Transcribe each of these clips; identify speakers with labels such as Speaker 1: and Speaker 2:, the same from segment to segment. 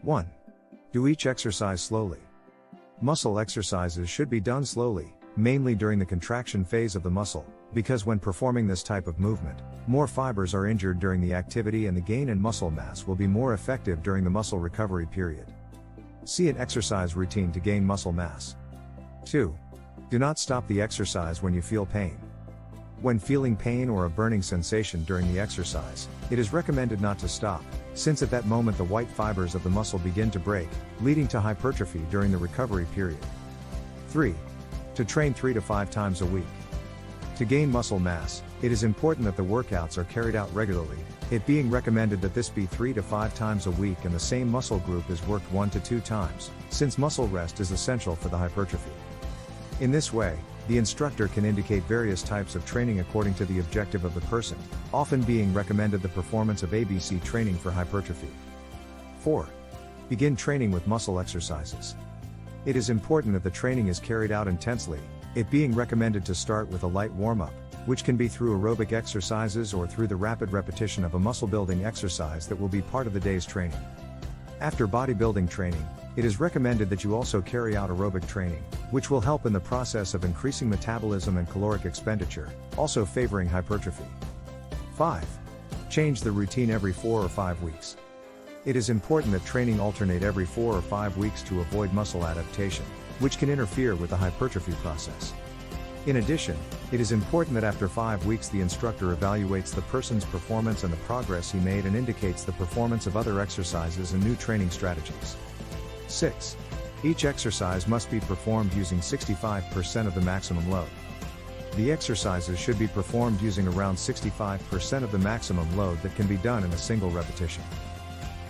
Speaker 1: 1. Do each exercise slowly. Muscle exercises should be done slowly, mainly during the contraction phase of the muscle, because when performing this type of movement, more fibers are injured during the activity and the gain in muscle mass will be more effective during the muscle recovery period. See an exercise routine to gain muscle mass. 2. Do not stop the exercise when you feel pain. When feeling pain or a burning sensation during the exercise, it is recommended not to stop, since at that moment the white fibers of the muscle begin to break, leading to hypertrophy during the recovery period. 3. To train 3 to 5 times a week. To gain muscle mass, it is important that the workouts are carried out regularly, it being recommended that this be 3 to 5 times a week and the same muscle group is worked 1 to 2 times, since muscle rest is essential for the hypertrophy. In this way, the instructor can indicate various types of training according to the objective of the person, often being recommended the performance of ABC training for hypertrophy. 4. Begin training with muscle exercises. It is important that the training is carried out intensely, it being recommended to start with a light warm-up, which can be through aerobic exercises or through the rapid repetition of a muscle-building exercise that will be part of the day's training. After bodybuilding training, it is recommended that you also carry out aerobic training, which will help in the process of increasing metabolism and caloric expenditure, also favoring hypertrophy. 5. Change the routine every 4 or 5 weeks. It is important that training alternate every 4 or 5 weeks to avoid muscle adaptation, which can interfere with the hypertrophy process. In addition, it is important that after 5 weeks the instructor evaluates the person's performance and the progress he made and indicates the performance of other exercises and new training strategies. 6. Each exercise must be performed using 65% of the maximum load. The exercises should be performed using around 65% of the maximum load that can be done in a single repetition.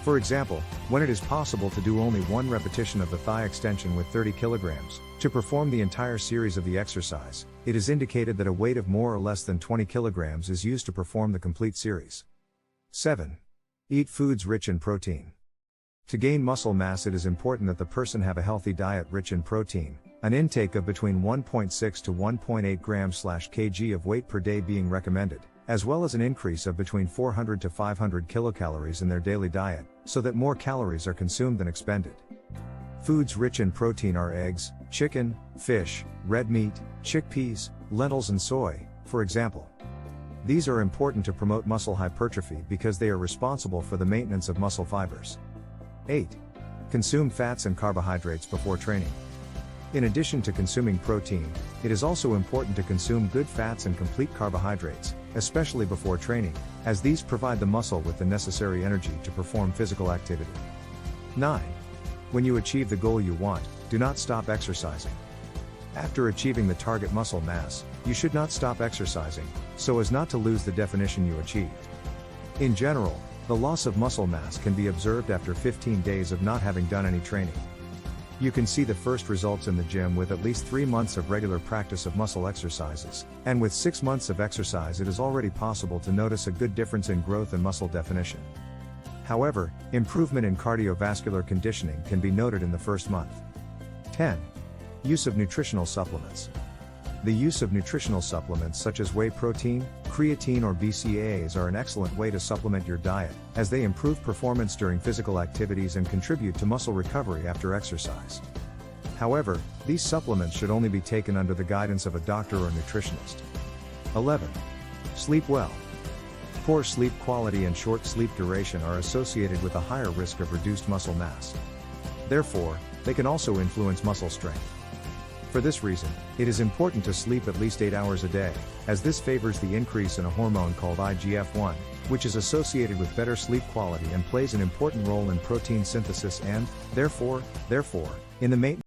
Speaker 1: For example, when it is possible to do only one repetition of the thigh extension with 30 kilograms, to perform the entire series of the exercise, it is indicated that a weight of more or less than 20 kilograms is used to perform the complete series. 7. Eat foods rich in protein. To gain muscle mass, it is important that the person have a healthy diet rich in protein, an intake of between 1.6 to 1.8 grams/kg of weight per day being recommended, as well as an increase of between 400 to 500 kilocalories in their daily diet, so that more calories are consumed than expended. Foods rich in protein are eggs, chicken, fish, red meat, chickpeas, lentils and soy, for example. These are important to promote muscle hypertrophy because they are responsible for the maintenance of muscle fibers. 8. Consume fats and carbohydrates before training. In addition to consuming protein, it is also important to consume good fats and complete carbohydrates, especially before training, as these provide the muscle with the necessary energy to perform physical activity. 9. When you achieve the goal you want, do not stop exercising. After achieving the target muscle mass, you should not stop exercising, so as not to lose the definition you achieved. In general, the loss of muscle mass can be observed after 15 days of not having done any training. You can see the first results in the gym with at least 3 months of regular practice of muscle exercises, and with 6 months of exercise it is already possible to notice a good difference in growth and muscle definition. However, improvement in cardiovascular conditioning can be noted in the first month. 10. Use of nutritional supplements. The use of nutritional supplements such as whey protein, creatine or BCAAs are an excellent way to supplement your diet, as they improve performance during physical activities and contribute to muscle recovery after exercise. However, these supplements should only be taken under the guidance of a doctor or nutritionist. 11. Sleep well. Poor sleep quality and short sleep duration are associated with a higher risk of reduced muscle mass. Therefore, they can also influence muscle strength. For this reason, it is important to sleep at least 8 hours a day, as this favors the increase in a hormone called IGF-1, which is associated with better sleep quality and plays an important role in protein synthesis and, therefore, in the maintenance